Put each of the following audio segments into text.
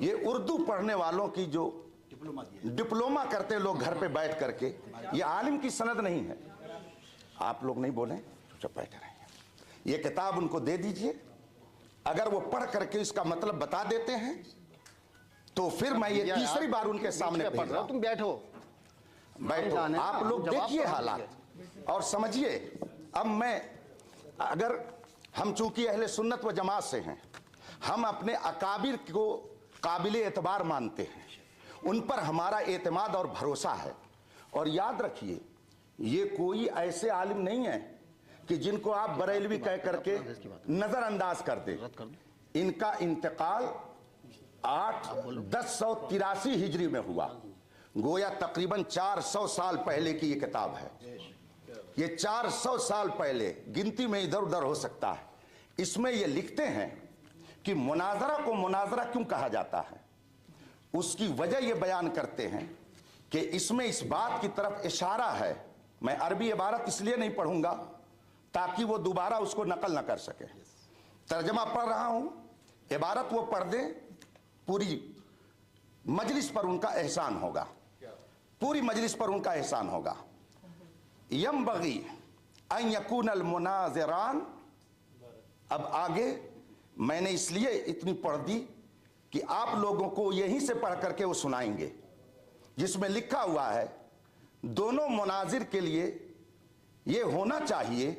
یہ اردو پڑھنے والوں کی جو ڈپلوما کرتے لوگ گھر پہ بیٹھ کر کے، یہ عالم کی سند نہیں ہے. آپ لوگ نہیں بولیں، چپ بیٹھے رہیں. یہ کتاب ان کو دے دیجئے، اگر وہ پڑھ کر کے اس کا مطلب بتا دیتے ہیں تو پھر میں یہ تیسری بار ان کے سامنے بھیج رہا ہوں. تم بیٹھو آپ لوگ دیکھیے حالات اور سمجھیے. اب میں اگر ہم چونکہ اہل سنت و جماعت سے ہیں، ہم اپنے اکابر کو قابل اعتبار مانتے ہیں، ان پر ہمارا اعتماد اور بھروسہ ہے. اور یاد رکھیے، یہ کوئی ایسے عالم نہیں ہے کہ جن کو آپ بریلوی کہہ کر کے نظر انداز کر دیں. ان کا انتقال 1083 ہجری میں ہوا، گویا تقریباً 400 سال پہلے کی یہ کتاب ہے. یہ 400 سال پہلے، گنتی میں ادھر ادھر ہو سکتا ہے. اس میں یہ لکھتے ہیں کہ مناظرہ کو مناظرہ کیوں کہا جاتا ہے. اس کی وجہ یہ بیان کرتے ہیں کہ اس میں اس بات کی طرف اشارہ ہے. میں عربی عبارت اس لیے نہیں پڑھوں گا تاکہ وہ دوبارہ اس کو نقل نہ کر سکے. ترجمہ پڑھ رہا ہوں، عبارت وہ پڑھ دیں، پوری مجلس پر ان کا احسان ہوگا، پوری مجلس پر ان کا احسان ہوگا. ینبغی ان یکون المناظران. اب آگے میں نے اس لیے اتنی پڑھ دی کہ آپ لوگوں کو یہیں سے پڑھ کر کے وہ سنائیں گے، جس میں لکھا ہوا ہے دونوں مناظر کے لیے یہ ہونا چاہیے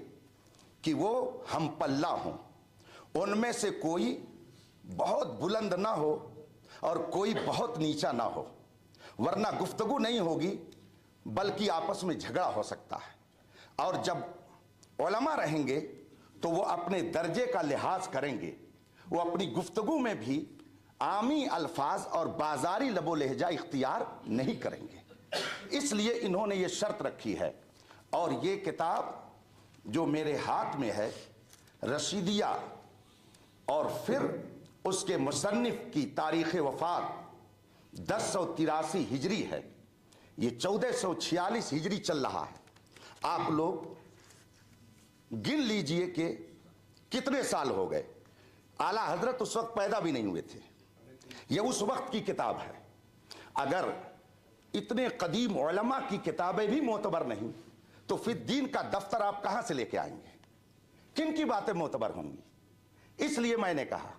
کہ وہ ہم پلہ ہوں، ان میں سے کوئی بہت بلند نہ ہو اور کوئی بہت نیچا نہ ہو، ورنہ گفتگو نہیں ہوگی بلکہ آپس میں جھگڑا ہو سکتا ہے. اور جب علماء رہیں گے تو وہ اپنے درجے کا لحاظ کریں گے، وہ اپنی گفتگو میں بھی عامی الفاظ اور بازاری لب و لہجہ اختیار نہیں کریں گے. اس لیے انہوں نے یہ شرط رکھی ہے. اور یہ کتاب جو میرے ہاتھ میں ہے، رشیدیہ، اور پھر اس کے مصنف کی تاریخ وفات 1083 ہجری ہے. یہ 1446 ہجری چل رہا ہے. آپ لوگ گن لیجئے کہ کتنے سال ہو گئے. اعلیٰ حضرت اس وقت پیدا بھی نہیں ہوئے تھے. یہ اس وقت کی کتاب ہے. اگر اتنے قدیم علماء کی کتابیں بھی معتبر نہیں تو پھر دین کا دفتر آپ کہاں سے لے کے آئیں گے؟ کن کی باتیں معتبر ہوں گی؟ اس لیے میں نے کہا.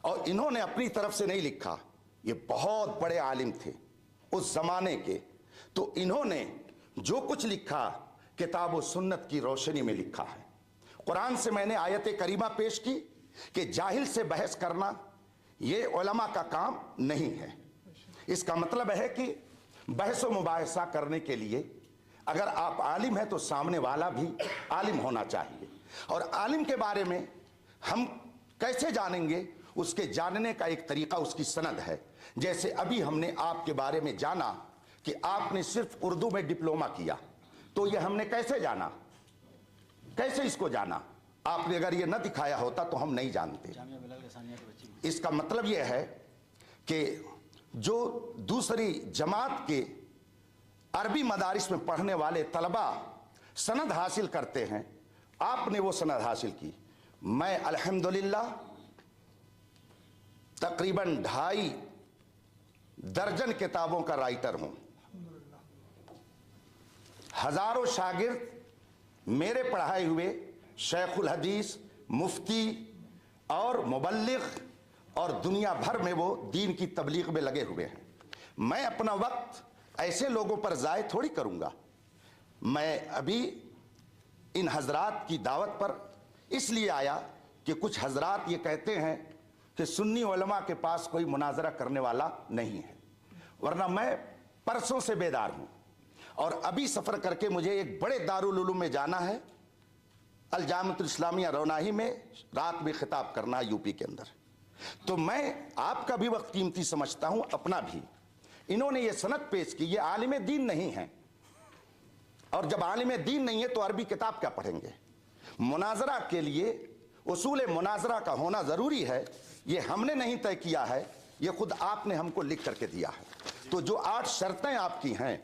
اور انہوں نے اپنی طرف سے نہیں لکھا، یہ بہت بڑے عالم تھے اس زمانے کے، تو انہوں نے جو کچھ لکھا کتاب و سنت کی روشنی میں لکھا ہے. قرآن سے میں نے آیت کریمہ پیش کی کہ جاہل سے بحث کرنا یہ علماء کا کام نہیں ہے. اس کا مطلب ہے کہ بحث و مباحثہ کرنے کے لیے اگر آپ عالم ہیں تو سامنے والا بھی عالم ہونا چاہیے. اور عالم کے بارے میں ہم کیسے جانیں گے؟ اس کے جاننے کا ایک طریقہ اس کی سند ہے. جیسے ابھی ہم نے آپ کے بارے میں جانا کہ آپ نے صرف اردو میں ڈپلوما کیا، تو یہ ہم نے کیسے جانا؟ کیسے اس کو جانا؟ آپ نے اگر یہ نہ دکھایا ہوتا تو ہم نہیں جانتے. اس کا مطلب یہ ہے کہ جو دوسری جماعت کے عربی مدارس میں پڑھنے والے طلباء سند حاصل کرتے ہیں، آپ نے وہ سند حاصل کی. میں الحمدللہ تقریباً 2.5 درجن کتابوں کا رائٹر ہوں. ہزاروں شاگرد میرے پڑھائے ہوئے شیخ الحدیث، مفتی اور مبلغ اور دنیا بھر میں وہ دین کی تبلیغ میں لگے ہوئے ہیں. میں اپنا وقت ایسے لوگوں پر ضائع تھوڑی کروں گا. میں ابھی ان حضرات کی دعوت پر اس لیے آیا کہ کچھ حضرات یہ کہتے ہیں کہ سنی علماء کے پاس کوئی مناظرہ کرنے والا نہیں ہے، ورنہ میں پرسوں سے بیدار ہوں. اور ابھی سفر کر کے مجھے ایک بڑے دارالعلوم میں جانا ہے، الجامعۃ الاسلامیہ روناہی میں رات میں خطاب کرنا ہے یو پی کے اندر. تو میں آپ کا بھی وقت قیمتی سمجھتا ہوں، اپنا بھی. انہوں نے یہ سند پیش کی، یہ عالم دین نہیں ہیں، اور جب عالم دین نہیں ہے تو عربی کتاب کیا پڑھیں گے؟ مناظرہ کے لیے اصول مناظرہ کا ہونا ضروری ہے. یہ ہم نے نہیں طے کیا ہے، یہ خود آپ نے ہم کو لکھ کر کے دیا ہے. تو جو 8 شرطیں آپ کی ہیں،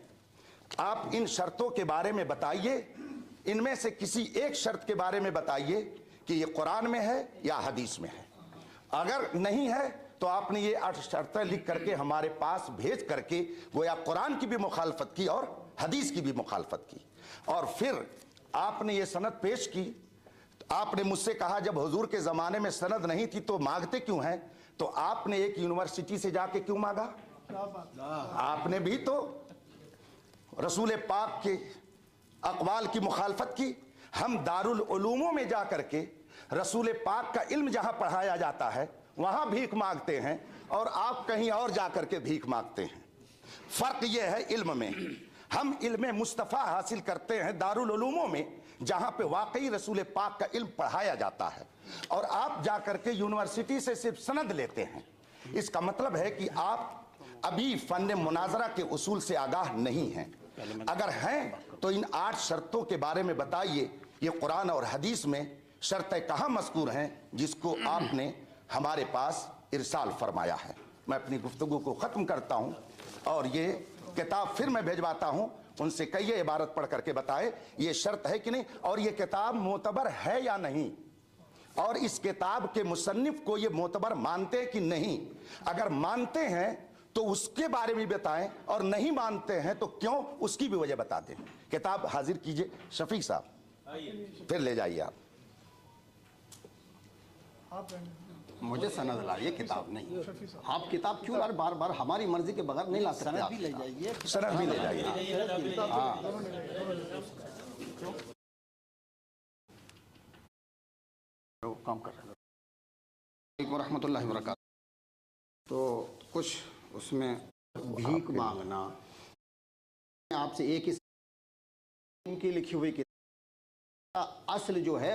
آپ ان شرطوں کے بارے میں بتائیے. ان میں سے کسی ایک شرط کے بارے میں بتائیے کہ یہ قرآن میں ہے یا حدیث میں ہے. اگر نہیں ہے تو آپ نے یہ 8 شرطیں لکھ کر کے ہمارے پاس بھیج کر کے گویا قرآن کی بھی مخالفت کی اور حدیث کی بھی مخالفت کی، اور پھر آپ نے یہ سند پیش کی۔ آپ نے مجھ سے کہا جب حضور کے زمانے میں سند نہیں تھی تو مانگتے کیوں ہیں؟ تو آپ نے ایک یونیورسٹی سے جا کے کیوں مانگا؟ آپ نے بھی تو رسول پاک کے اقوال کی مخالفت کی۔ ہم دارالعلوموں میں جا کر کے رسول پاک کا علم جہاں پڑھایا جاتا ہے وہاں بھیک مانگتے ہیں، اور آپ کہیں اور جا کر کے بھیک مانگتے ہیں۔ فرق یہ ہے علم میں، ہم علم مصطفیٰ حاصل کرتے ہیں دارالعلوموں میں جہاں پہ واقعی رسول پاک کا علم پڑھایا جاتا ہے، اور آپ جا کر کے یونیورسٹی سے صرف سند لیتے ہیں۔ اس کا مطلب ہے کہ آپ ابھی فن مناظرہ کے اصول سے آگاہ نہیں ہیں۔ اگر ہیں تو ان 8 شرطوں کے بارے میں بتائیے، یہ قرآن اور حدیث میں شرطیں کہاں مذکور ہیں جس کو آپ نے ہمارے پاس ارسال فرمایا ہے؟ میں اپنی گفتگو کو ختم کرتا ہوں، اور یہ کتاب پھر میں بھیجواتا ہوں، ان سے کہیے عبارت پڑھ کر کے بتائے یہ شرط ہے کہ نہیں، اور یہ کتاب معتبر ہے یا نہیں، اور اس کتاب کے مصنف کو یہ معتبر مانتے کہ نہیں۔ اگر مانتے ہیں تو اس کے بارے میں بتائیں، اور نہیں مانتے ہیں تو کیوں، اس کی بھی وجہ بتا دیں۔ کتاب حاضر کیجئے شفیق صاحب، پھر لے جائیے آپ۔ مجھے سند لائیے، کتاب نہیں۔ آپ کتاب کیوں بار بار ہماری مرضی کے بغیر نہیں لا سکتے؟ سند بھی لے جائیے، سند بھی لے جائیے۔ کام کر رہے ہیں ورحمۃ اللہ وبرکاتہ۔ تو کچھ اس میں بھیک مانگنا، آپ سے ایک ہی کی لکھی ہوئی کتاب، اصل جو ہے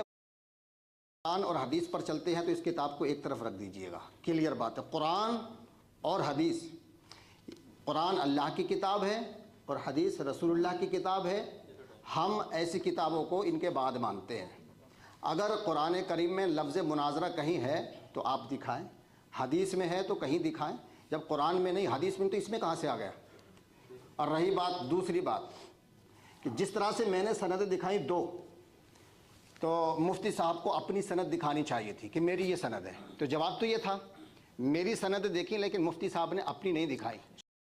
قرآن اور حدیث پر چلتے ہیں تو اس کتاب کو ایک طرف رکھ دیجئے گا۔ کلیئر بات ہے، قرآن اور حدیث، قرآن اللہ کی کتاب ہے اور حدیث رسول اللہ کی کتاب ہے۔ ہم ایسی کتابوں کو ان کے بعد مانتے ہیں۔ اگر قرآن کریم میں لفظ مناظرہ کہیں ہے تو آپ دکھائیں، حدیث میں ہے تو کہیں دکھائیں۔ جب قرآن میں نہیں، حدیث میں، تو اس میں کہاں سے آ گیا؟ اور رہی بات دوسری بات کہ جس طرح سے میں نے سندیں دکھائیں 2، تو مفتی صاحب کو اپنی سند دکھانی چاہیے تھی کہ میری یہ سند ہے، تو جواب تو یہ تھا میری سند دیکھیں، لیکن مفتی صاحب نے اپنی نہیں دکھائی۔